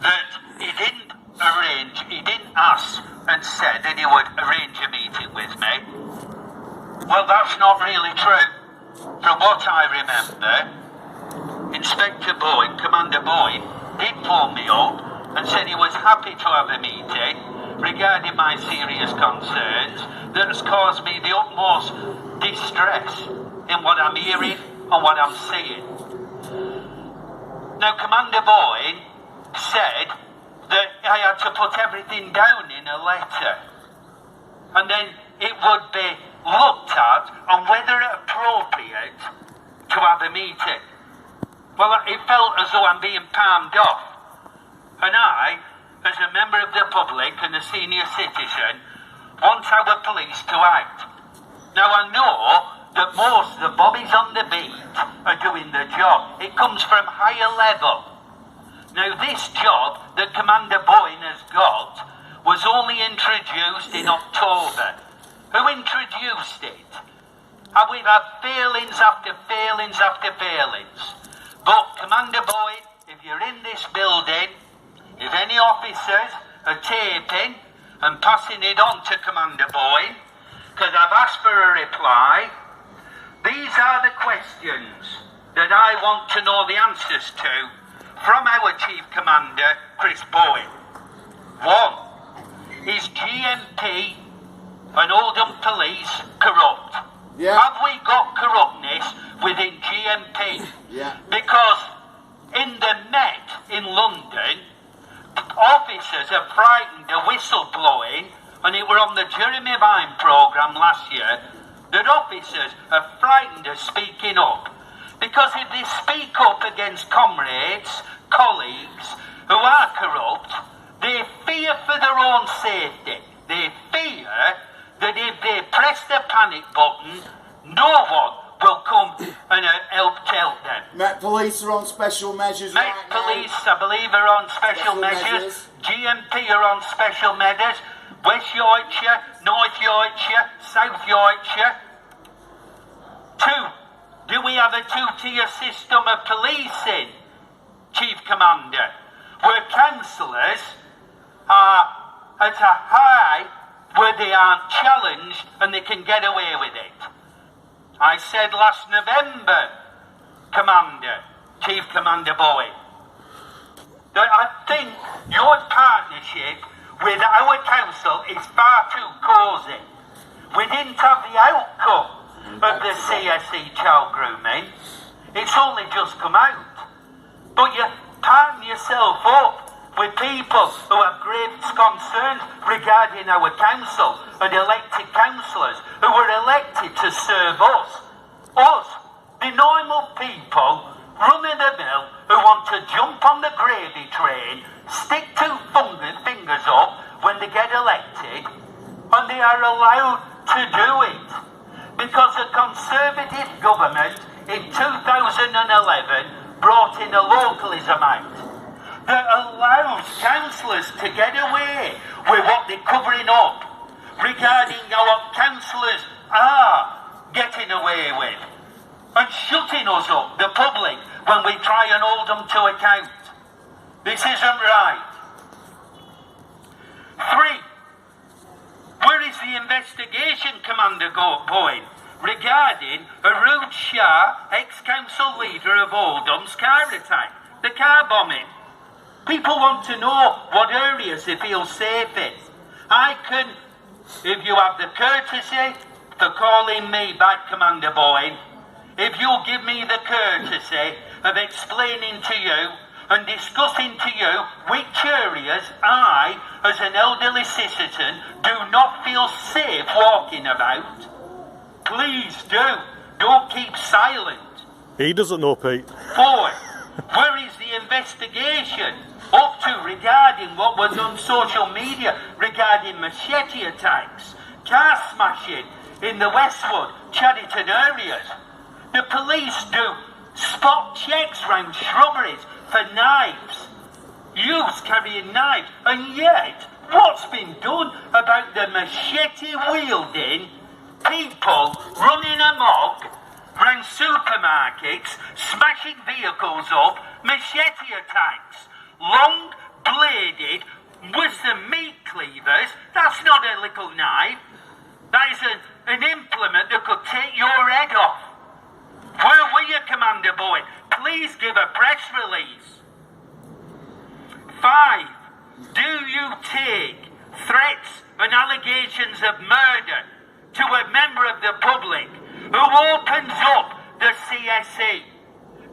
that he didn't ask and said that he would arrange a meeting with me. Well, that's not really true. From what I remember, Inspector Boyd, Commander Boyd, did phone me up and said he was happy to have a meeting regarding my serious concerns that has caused me the utmost distress in what I'm hearing and what I'm seeing. Now, Commander Boyd said that I had to put everything down in a letter, and then it would be looked at on whether appropriate to have a meeting. Well, it felt as though I'm being palmed off, and I, as a member of the public and a senior citizen, want our police to act. Now, I know that most of the bobbies on the beat are doing the job. It comes from higher level. Now, this job that Commander Boyne has got was only introduced in October. Who introduced it? And we've had failings after failings after failings. But, Commander Boyne, if you're in this building, if any officers are taping and passing it on to Commander Boyne, because I've asked for a reply, these are the questions that I want to know the answers to from our Chief Commander, Chris Bowen. 1. Is GMP and Oldham Police corrupt? Yeah. Have we got corruptness within GMP? Yeah. Because in the Met in London, officers are frightened of whistleblowing, and it were on the Jeremy Vine programme last year, that officers are frightened of speaking up. Because if they speak up against comrades, colleagues who are corrupt, they fear for their own safety. They fear that if they press the panic button, no one will come and help them. Met Police are on special measures Met right now. Police, I believe, are on special measures. GMP are on special measures. West Yorkshire, North Yorkshire, South Yorkshire. 2. Do we have a two-tier system of policing, Chief Commander, where councillors are at a high where they aren't challenged and they can get away with it? I said last November, Commander, Chief Commander Bowie, that I think your partnership with our council is far too cosy. We didn't have the outcome of the CSE child grooming. It's only just come out. But you partner yourself up with people who have grave concerns regarding our council and elected councillors who were elected to serve us. Us, the normal people, run-of-the-mill, who want to jump on the gravy train, stick two fingers up when they get elected, and they are allowed to do it. Because a Conservative government in 2011 brought in a Localism Act that allows councillors to get away with what they're covering up regarding how what councillors are getting away with and shutting us up, the public, when we try and hold them to account. This isn't right. 3. Where is the investigation, Commander Boyd, regarding Arood Shah, ex-council leader of Oldham's car attack, the car bombing? People want to know what areas they feel safe in. I can, if you have the courtesy for calling me back, Commander Boyd, if you'll give me the courtesy of explaining to you and discussing to you which areas I, as an elderly citizen, do not feel safe walking about, please do. Don't keep silent. He doesn't know, Pete. 4. Where is the investigation up to regarding what was on social media regarding machete attacks, car smashing in the Westwood, Chadderton areas? The police do spot checks round shrubberies for knives, youths carrying knives, and yet what's been done about the machete wielding people running amok round supermarkets, smashing vehicles up, machete attacks, long lady with some meat cleavers. That's not a little knife. That is an implement that could take your head off. Where were you, Commander Boyd? Please give a press release. 5. Do you take threats and allegations of murder to a member of the public who opens up the CSE?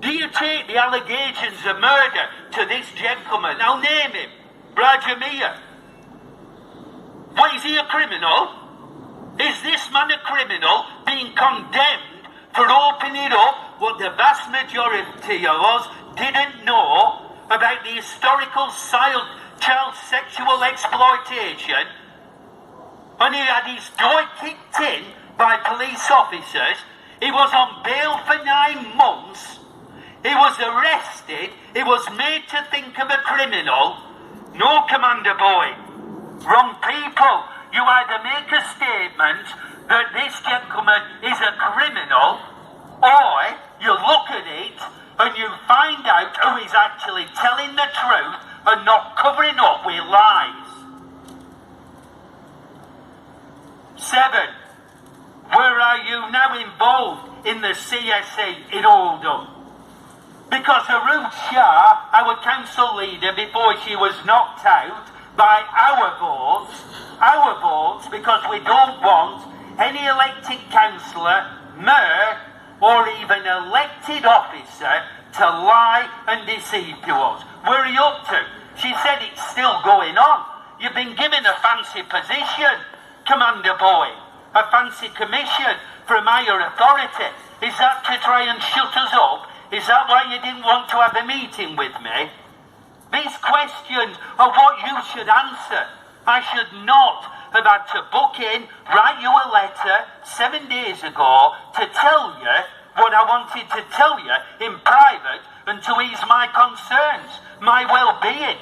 Do you take the allegations of murder to this gentleman? I'll name him. Raja Miah. What, is he a criminal? Is this man a criminal being condemned for opening up what the vast majority of us didn't know about the historical child sexual exploitation? And he had his door kicked in by police officers. He was on bail for 9 months. He was arrested. He was made to think of a criminal. No, Commander Boyd. Wrong people. You either make a statement that this gentleman is a criminal, or you look at it and you find out who is actually telling the truth and not covering up with lies. 7. Where are you now involved in the CSE in Oldham? Because Arut Shah, our council leader, before she was knocked out by our votes, because we don't want any elected councillor, mayor, or even elected officer to lie and deceive to us. Where are you up to? She said it's still going on. You've been given a fancy position, Commander Boyd, a fancy commission from higher authority. Is that to try and shut us up? Is that why you didn't want to have a meeting with me? These questions are what you should answer. I should not have had to book in, write you a letter 7 days ago to tell you what I wanted to tell you in private and to ease my concerns, my well-being.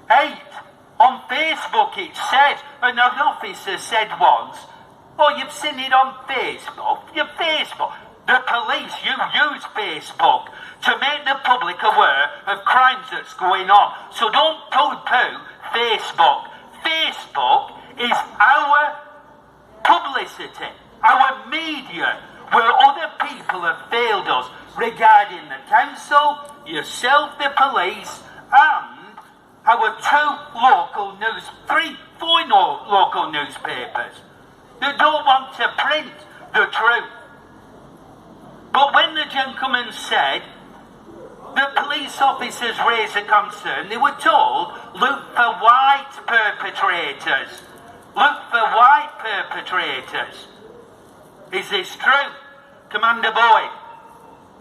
8. On Facebook it said, and an officer said once, oh, you've seen it on Facebook? Your Facebook. The police, you use Facebook to make the public aware of crimes that's going on. So don't poo-poo Facebook. Facebook is our publicity, our media, where other people have failed us regarding the council, yourself, the police, and our 4 local newspapers that don't want to print the truth. But when the gentleman said that police officers raised a concern, they were told, look for white perpetrators. Look for white perpetrators. Is this true? Commander Boyd,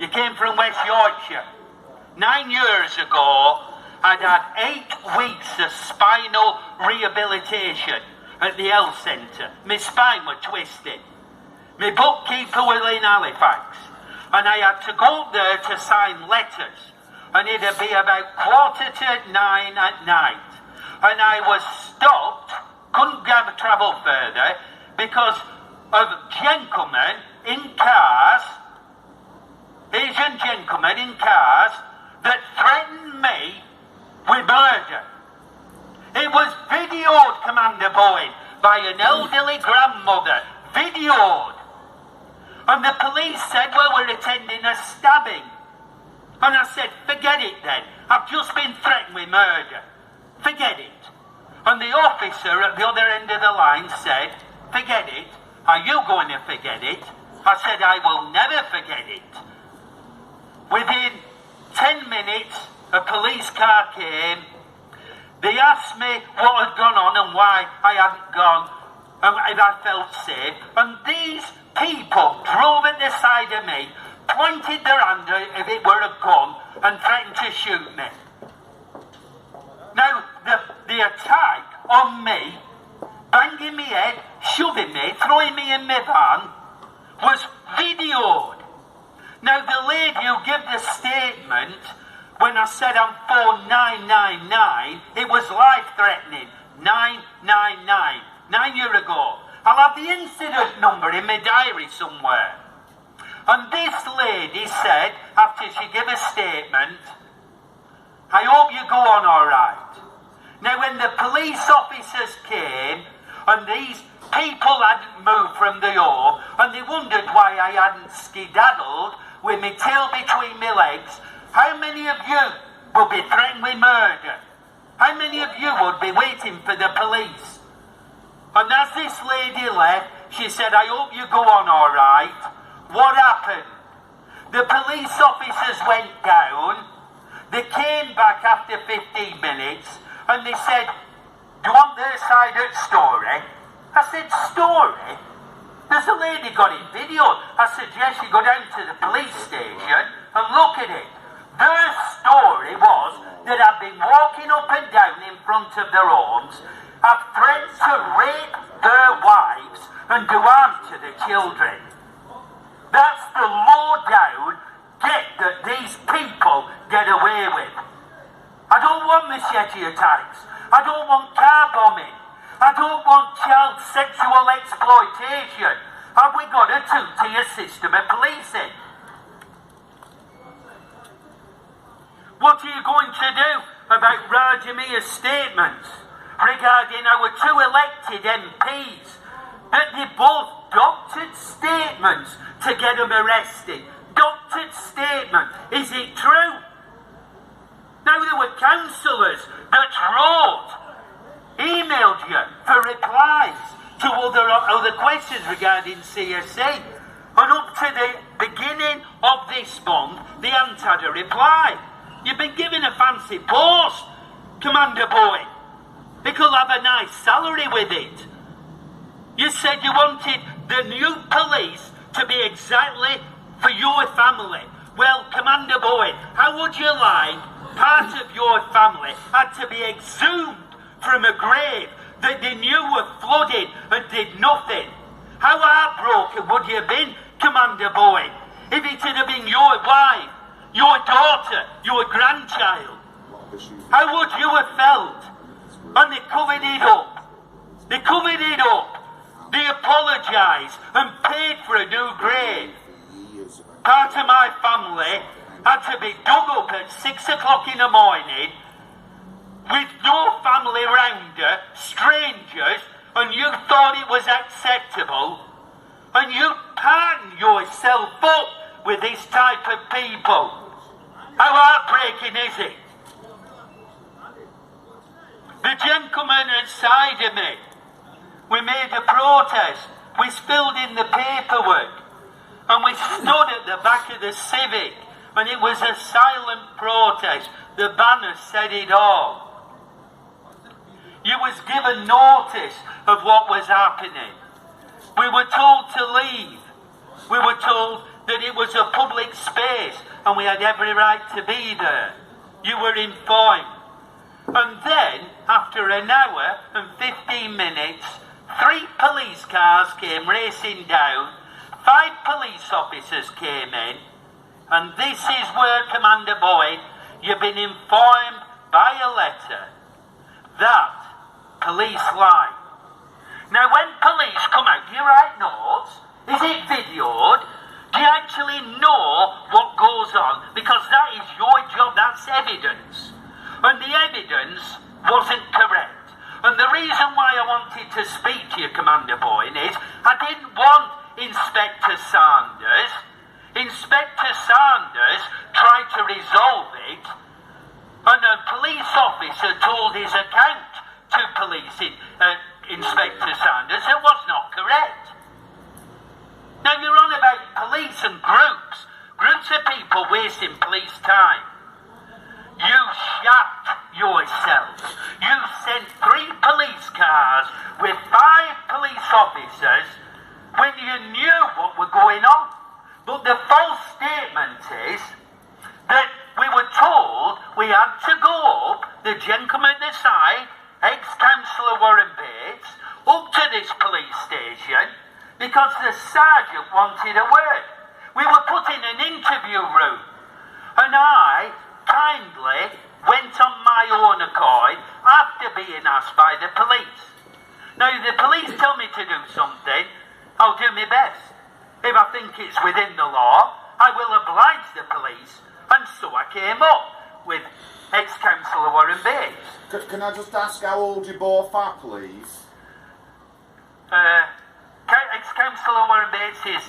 you came from West Yorkshire. 9 years ago, I'd had 8 weeks of spinal rehabilitation at the health centre. My spine was twisted. My bookkeeper was in Halifax. And I had to go up there to sign letters. And it'd be about 9:15 at night. And I was stopped, couldn't travel further, because of gentlemen in cars, Asian gentlemen in cars, that threatened me with murder. It was videoed, Commander Boyd, by an elderly grandmother. Videoed. And the police said, well, we're attending a stabbing. And I said, forget it then. I've just been threatened with murder. Forget it. And the officer at the other end of the line said, forget it. Are you going to forget it? I said, I will never forget it. Within 10 minutes, a police car came. They asked me what had gone on and why I hadn't gone, and if I felt safe. And these people drove at the side of me, pointed their hand if it were a gun, and threatened to shoot me. Now, the attack on me, banging me head, shoving me, throwing me in my van, was videoed. Now, the lady who gave the statement, when I said I'm 4999, it was life-threatening. 999. 9 years ago. I'll have the incident number in my diary somewhere. And this lady said, after she gave a statement, I hope you go on all right. Now, when the police officers came, and these people hadn't moved from the home, and they wondered why I hadn't skedaddled with my tail between my legs, how many of you would be threatened with murder? How many of you would be waiting for the police? And as this lady left, she said, I hope you go on all right. What happened? The police officers went down. They came back after 15 minutes, and they said, do you want their side of the story? I said, story? There's a lady got it videoed. I suggest you go down to the police station and look at it. Their story was that I've been walking up and down in front of their homes. I've threatened to rape their wives and do harm to the children. That's the low-down get that these people get away with. I don't want machete attacks. I don't want car bombing. I don't want child sexual exploitation. Have we got a two-tier system of policing? What are you going to do about Raja Miah's statements regarding our two elected MPs? That they both doctored statements to get them arrested. Doctored statement. Is it true? Now there were councillors that emailed you for replies to other questions regarding CSC. And up to the beginning of this month, they hadn't had a reply. You've been given a fancy post, Commander Boy. They could have a nice salary with it. You said you wanted the new police to be exactly for your family. Well, Commander Boy, how would you like part of your family had to be exhumed from a grave that they knew were flooded and did nothing? How heartbroken would you have been, Commander Boy, if it had been your wife, your daughter, your grandchild? How would you have felt? And they covered it up. They covered it up. They apologised and paid for a new grave. Part of my family had to be dug up at 6 o'clock in the morning with no family around her, strangers, and you thought it was acceptable, and you partner yourself up with this type of people. How heartbreaking is it? The gentleman inside of me, we made a protest, we filled in the paperwork, and we stood at the back of the Civic, and it was a silent protest. The banner said it all. You was given notice of what was happening. We were told to leave. We were told that it was a public space and we had every right to be there. You were informed. And then, after an hour and 15 minutes, 3 police cars came racing down, 5 police officers came in, and this is where, Commander Boyd, you've been informed by a letter that police lie. Now, when police come out, do you write notes? Is it videoed? Do you actually know what goes on? Because that is your job, that's evidence. And the evidence wasn't correct. And the reason why I wanted to speak to you, Commander Boyne, is I didn't want Inspector Sanders. Inspector Sanders tried to resolve it, and a police officer told his account to Inspector Sanders it was not correct. Now you're on about police and groups of people wasting police time. You shat yourselves. You sent 3 police cars with 5 police officers when you knew what was going on. But the false statement is that we were told we had to go up, the gentleman at the side, ex-councillor Warren Bates, up to this police station because the sergeant wanted a word. We were put in an interview room, and I kindly went on my own accord after being asked by the police. Now, if the police tell me to do something, I'll do my best. If I think it's within the law, I will oblige the police, and so I came up. with ex-councillor Warren Bates. Can I just ask how old you both are, please? Ex-councillor Warren Bates is...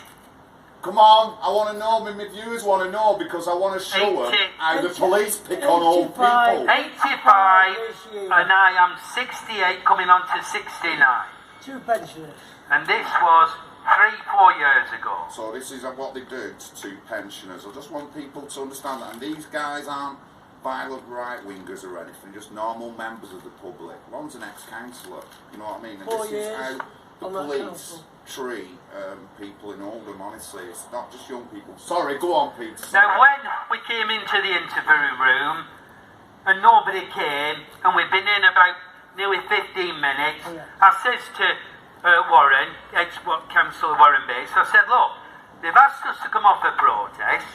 Come on, I want to know, my viewers want to know, because I want to show them how the police pick on old people. 85, and I am 68, coming on to 69. 2 pensioners. And this was 3-4 years ago. So this is what they do to 2 pensioners. I just want people to understand that. And these guys aren't violent right-wingers or anything, just normal members of the public. One's an ex-councillor, you know what I mean? And 4 this years is how the on police treat people in Oldham, honestly. It's not just young people. Sorry, go on, Pete. Now, when we came into the interview room, and nobody came, and we've been in about nearly 15 minutes, I says to Warren, ex-councillor Warren Bates, I said, look, they've asked us to come off a protest.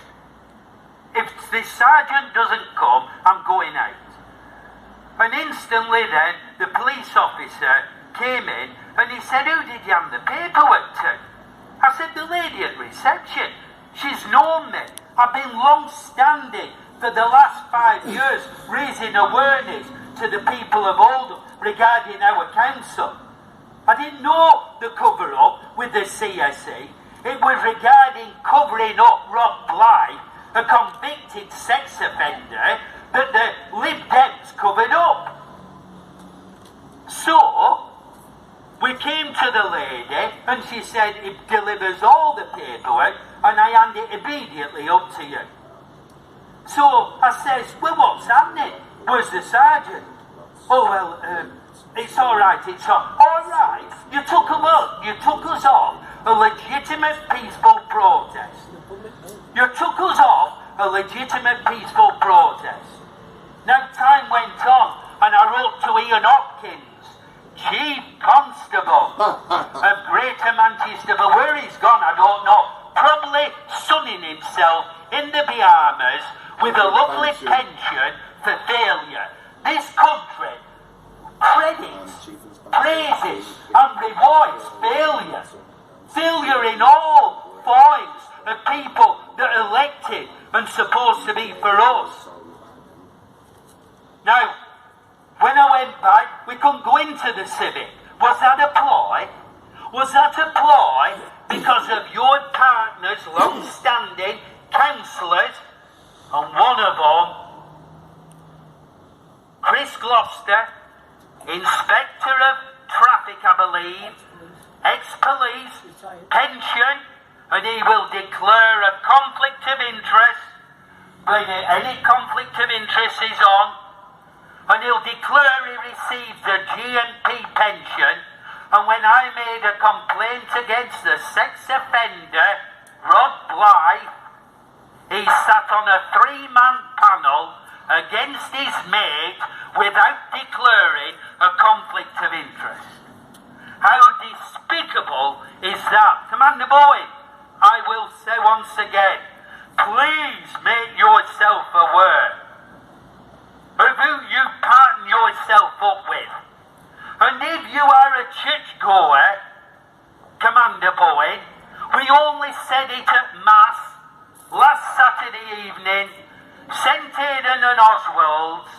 If the sergeant doesn't come, I'm going out. And instantly then, the police officer came in and he said, who did you hand the paperwork to? I said, the lady at reception. She's known me. I've been long-standing for the last 5 years raising awareness to the people of Oldham regarding our council. I didn't know the cover-up with the CSE. It was regarding covering up Rob Blythe, a convicted sex offender that the Lib Dems covered up. So, we came to the lady and she said it delivers all the paperwork and I hand it immediately up to you. So I says, well, what's happening? Where's the sergeant? Oh, well, it's alright, it's alright. You took us off a legitimate peaceful protest. You took us off a legitimate peaceful protest. Now time went on and I wrote to Ian Hopkins, Chief Constable of Greater Manchester, but where he's gone I don't know, probably sunning himself in the Bahamas with a lovely pension for failure. This country credits, praises and rewards failure. Failure in all forms of people that are elected and supposed to be for us. Now, when I went back, we couldn't go into the Civic. Was that a ploy? Was that a ploy because of your partners, long-standing councillors, and one of them, Chris Gloucester, Inspector of Traffic, I believe, ex-police, pension, and he will declare a conflict of interest, bring any conflict of interest is on, and he'll declare he received a GMP pension, and when I made a complaint against the sex offender, Rod Blythe, he sat on a 3-man panel against his mate without declaring a conflict of interest. How despicable is that? Commander Bowen, I will say once again, please make yourself aware of who you partner yourself up with. And if you are a churchgoer, Commander Bowen, we only said it at Mass last Saturday evening, St. Aidan and Oswald's,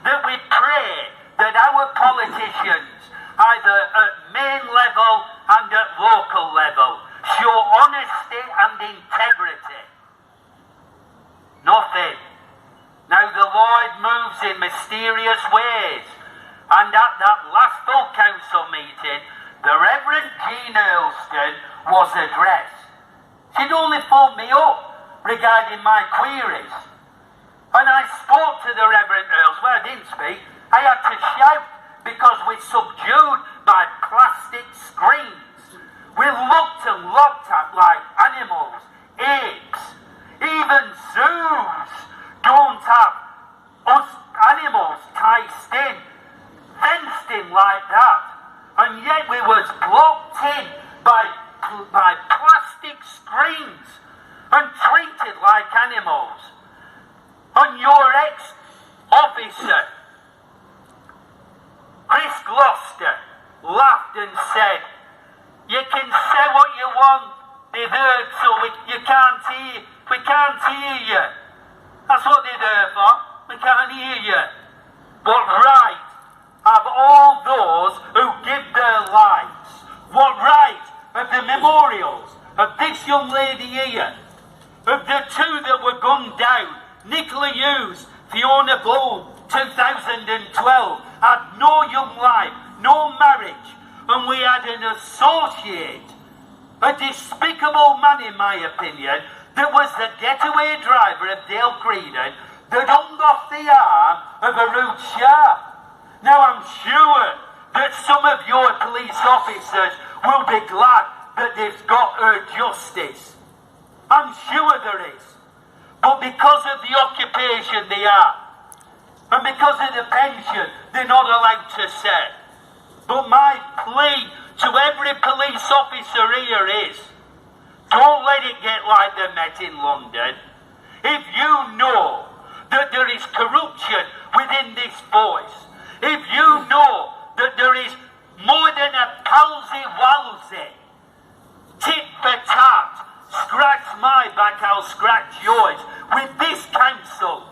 that we pray that our politicians, either at main level and at local level, show honesty and integrity. Nothing. Now the Lord moves in mysterious ways, and at that last full council meeting, the Reverend Jean Earlston was addressed. She'd only phoned me up regarding my queries, and I spoke to the Reverend Earls. Well, I didn't speak, I had to shout because we're subdued by plastic screens. We're looked and looked at like animals, apes. Even zoos don't have us animals ticed in, fenced in like that, and yet we was blocked in by plastic screens and treated like animals. And your ex-officer, Chris Gloucester, laughed and said, you can say what you want, they've heard, so we can't hear you. That's what they're there for. We can't can't hear you. What right have all those who give their lives? What right have the memorials of this young lady here, of the two that were gunned down, Nicola Hughes, Fiona Bloom, 2012, had no young life, no marriage, and we had an associate, a despicable man in my opinion, that was the getaway driver of Dale Creedon, that hung off the arm of a road sharp. Now I'm sure that some of your police officers will be glad that they've got her justice. I'm sure there is. But because of the occupation they are, and because of the pension, they're not allowed to say. But my plea to every police officer here is, don't let it get like they met in London. If you know that there is corruption within this force, if you know that there is more than a palsy-walsy, tit for tat, scratch my back, I'll scratch yours, with this council,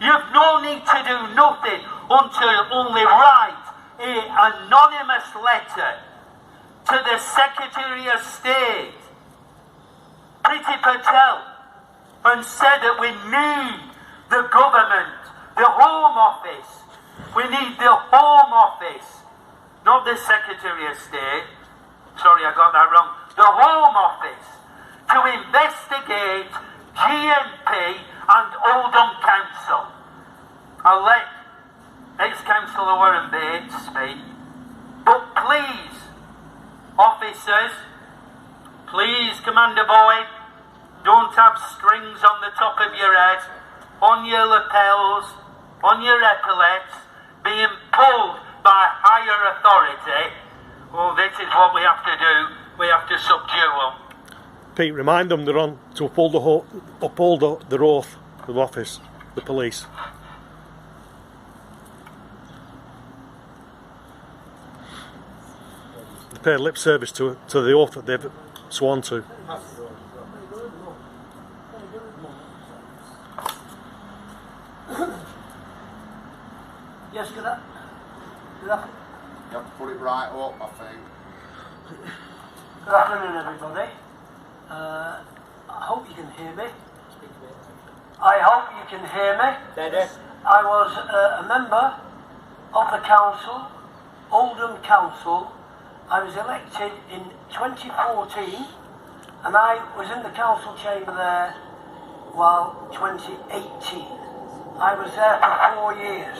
you've no need to do nothing until only write an anonymous letter to the Secretary of State, Priti Patel, and say that we need the government, the Home Office. We need the Home Office, not the Secretary of State. Sorry, I got that wrong. The Home Office to investigate GMP and Oldham Council. I'll let ex-councillor Warren Bates speak, but please, officers, please, Commander Boyd, don't have strings on the top of your head, on your lapels, on your epaulets, being pulled by higher authority. Well, this is what we have to do. We have to subdue them. Pete, remind them they're on to uphold their oath of office, the police. They pay lip service to the oath that they've sworn to. Yes, good afternoon. You have to put it right up, I think. Good afternoon, everybody. I hope you can hear me. I hope you can hear me. I was a member of the council, Oldham Council. I was elected in 2014, and I was in the council chamber there while 2018. I was there for 4 years.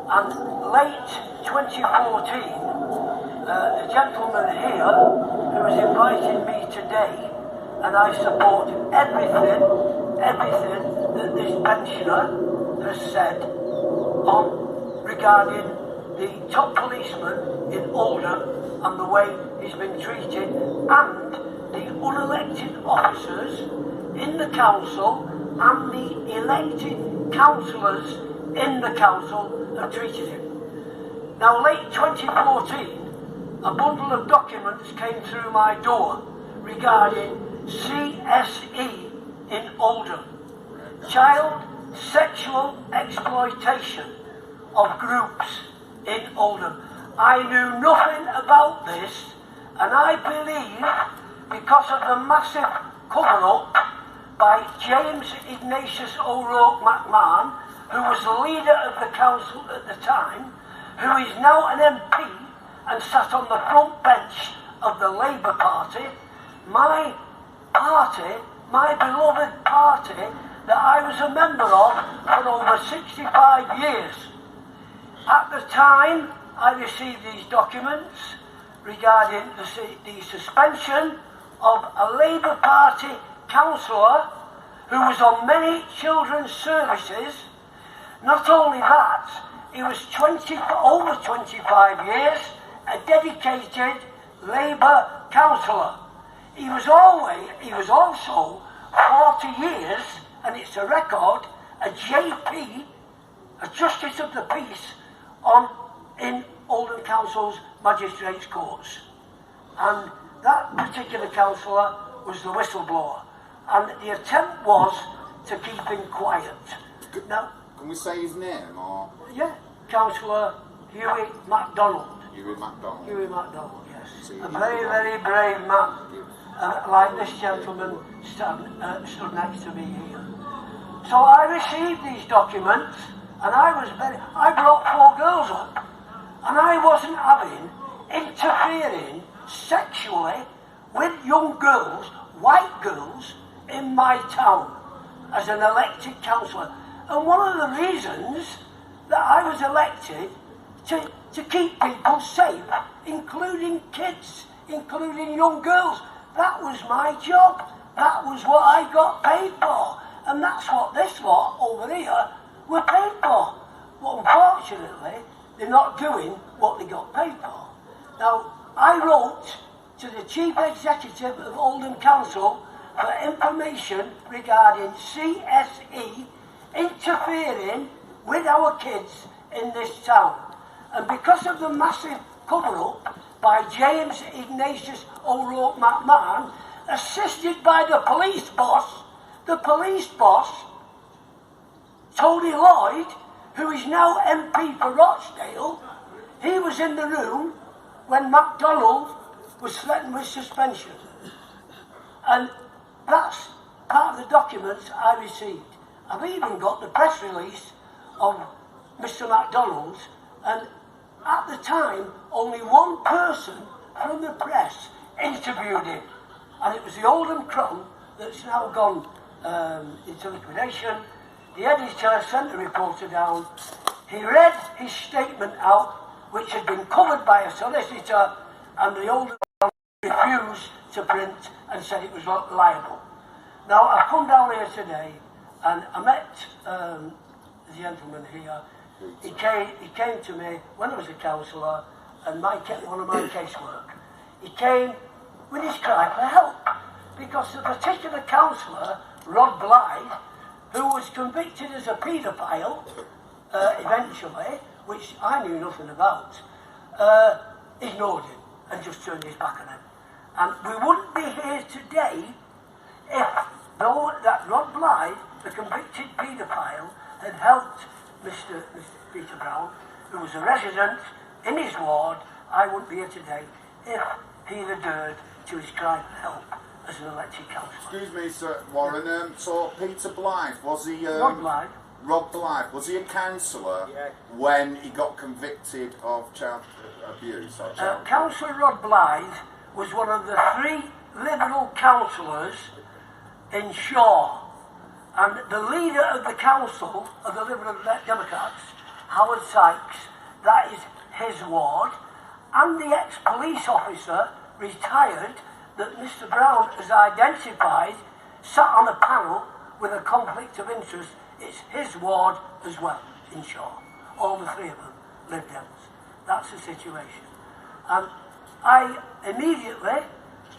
And late 2014, the gentleman here who has invited me today, and I support everything that this pensioner has said regarding the top policeman in Oldham and the way he's been treated, and the unelected officers in the council and the elected councillors in the council have treated him. Now, late 2014, a bundle of documents came through my door regarding CSE in Oldham, child sexual exploitation of groups in Oldham. I knew nothing about this, and I believe because of the massive cover-up by James Ignatius O'Rourke McMahon, who was the leader of the council at the time, who is now an MP and sat on the front bench of the Labour Party, my party, my beloved party, that I was a member of for over 65 years. At the time, I received these documents regarding the suspension of a Labour Party councillor who was on many children's services. Not only that, he was over 25 years a dedicated Labour councillor. He was also 40 years, and it's a record, a JP, a Justice of the Peace, in Oldham Council's Magistrates' Courts. And that particular councillor was the whistleblower. And the attempt was to keep him quiet. Now, Can we say his name or Yeah, Councillor Hughie MacDonald. Hughie MacDonald? Hughie MacDonald, yes. See, A very, very brave man. Like this gentleman stood next to me here. So I received these documents, and I brought 4 girls up, and I wasn't interfering sexually with young girls, white girls, in my town as an elected councillor. And one of the reasons that I was elected to keep people safe, including kids, including young girls. That was my job. That was what I got paid for. And that's what this lot over here were paid for. But unfortunately, they're not doing what they got paid for. Now, I wrote to the Chief Executive of Oldham Council for information regarding CSE interfering with our kids in this town. And because of the massive cover-up by James Ignatius O'Rourke McMahon, assisted by the police boss, Tony Lloyd, who is now MP for Rochdale, he was in the room when MacDonald was threatened with suspension. And that's part of the documents I received. I've even got the press release of Mr. MacDonald's, and at the time, only one person from the press interviewed him, and it was the Oldham Crown that's now gone into liquidation. The editor sent the reporter down. He read his statement out, which had been covered by a solicitor, and the Oldham Crown refused to print and said it was not liable. Now, I've come down here today, and I met the gentleman here. He came to me when I was a councillor, and one of my casework. He came with his cry for help, because the particular councillor, Rod Blythe, who was convicted as a paedophile, eventually, which I knew nothing about, ignored him and just turned his back on him. And we wouldn't be here today if that Rod Blythe, the convicted paedophile, had helped Mr. Peter Brown, who was a resident in his ward. I wouldn't be here today if he'd adhered to his cry for help as an elected councillor. Excuse me, Sir Warren. So Peter Blythe, was he? Rod Blythe. Rod Blythe, was he a councillor when he got convicted of child abuse? Or child Councillor Rod Blythe was one of the 3 Liberal councillors in Shaw. And the leader of the council of the Liberal Democrats, Howard Sykes, that is his ward, and the ex-police officer, retired, that Mr. Brown has identified, sat on a panel with a conflict of interest. It's his ward as well, in Shaw. All the 3 of them lived there. That's the situation. And I immediately,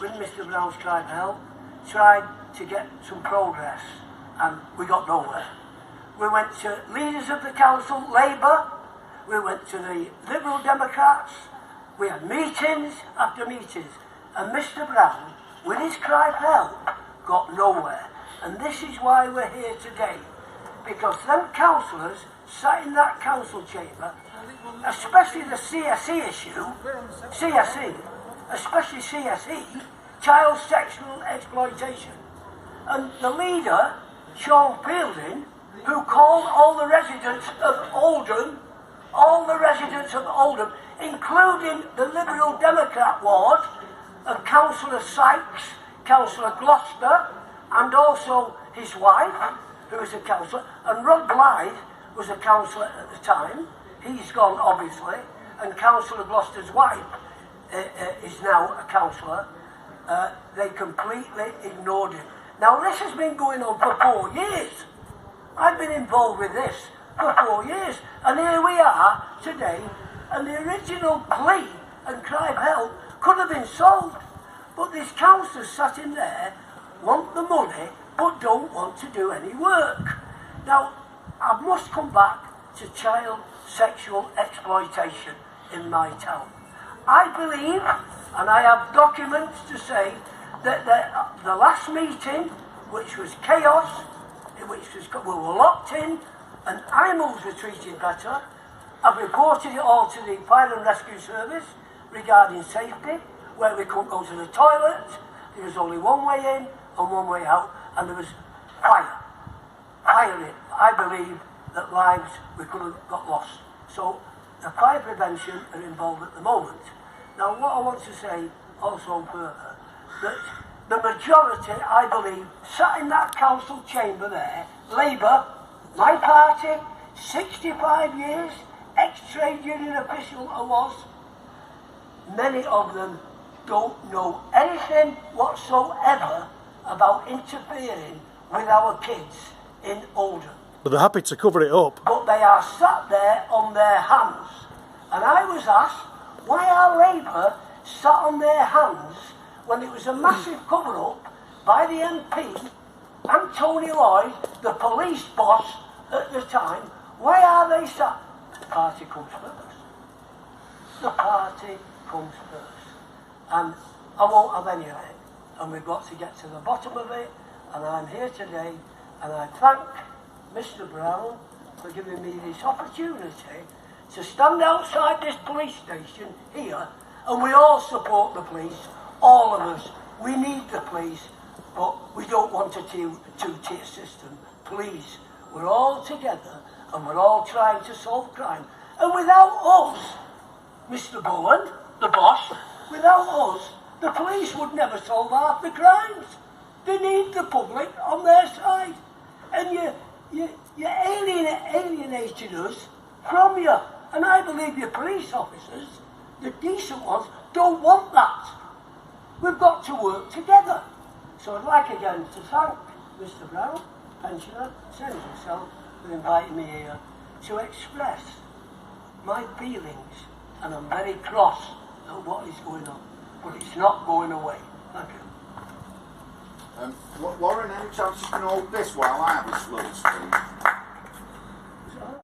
with Mr. Brown's cry for help, tried to get some progress, and we got nowhere. We went to leaders of the council, Labour, we went to the Liberal Democrats, we had meetings after meetings, and Mr. Brown, with his cry for help, got nowhere. And this is why we're here today, because them councillors sat in that council chamber, especially the CSE issue, especially CSE, child sexual exploitation. And the leader, Sean Fielding, who called all the residents of Oldham, including the Liberal Democrat ward of Councillor Sykes, Councillor Gloucester, and also his wife, who was a councillor, and Rod Blythe was a councillor at the time. He's gone, obviously, and Councillor Gloucester's wife is now a councillor. They completely ignored him. Now, this has been going on for 4 years. I've been involved with this for 4 years, and here we are today, and the original plea and cry of help could have been solved, but these councillors sat in there, want the money, but don't want to do any work. Now, I must come back to child sexual exploitation in my town. I believe, and I have documents to say, that the last meeting, which was chaos, we were locked in and animals were treated better. I've reported it all to the Fire and Rescue Service regarding safety, where we couldn't go to the toilet. There was only one way in and one way out, and there was fire. Firing. I believe that lives we could have got lost. So the fire prevention are involved at the moment. Now what I want to say also further, that the majority, I believe, sat in that council chamber there, Labour, my party, 65 years, ex-trade union official I was, many of them don't know anything whatsoever about interfering with our kids in Oldham. But they're happy to cover it up. But they are sat there on their hands. And I was asked, why are Labour sat on their hands when it was a massive cover-up by the MP and Tony Lloyd, the police boss at the time? Why are they sat? The party comes first. The party comes first. And I won't have any of it. And we've got to get to the bottom of it. And I'm here today, and I thank Mr. Brown for giving me this opportunity to stand outside this police station here, and we all support the police, all of us. We need the police, but we don't want a two-tier system. Please, we're all together, and we're all trying to solve crime. And without us, Mr. Bowen, the boss, without us, the police would never solve half the crimes. They need the public on their side. And you're alienating us from you. And I believe your police officers, the decent ones, don't want that. We've got to work together. So I'd like again to thank Mr. Brown, pensioner, Senator himself, for inviting me here to express my feelings. And I'm very cross at what is going on. But it's not going away. Thank you. Warren, any chance you can hold this while I have a slow speech?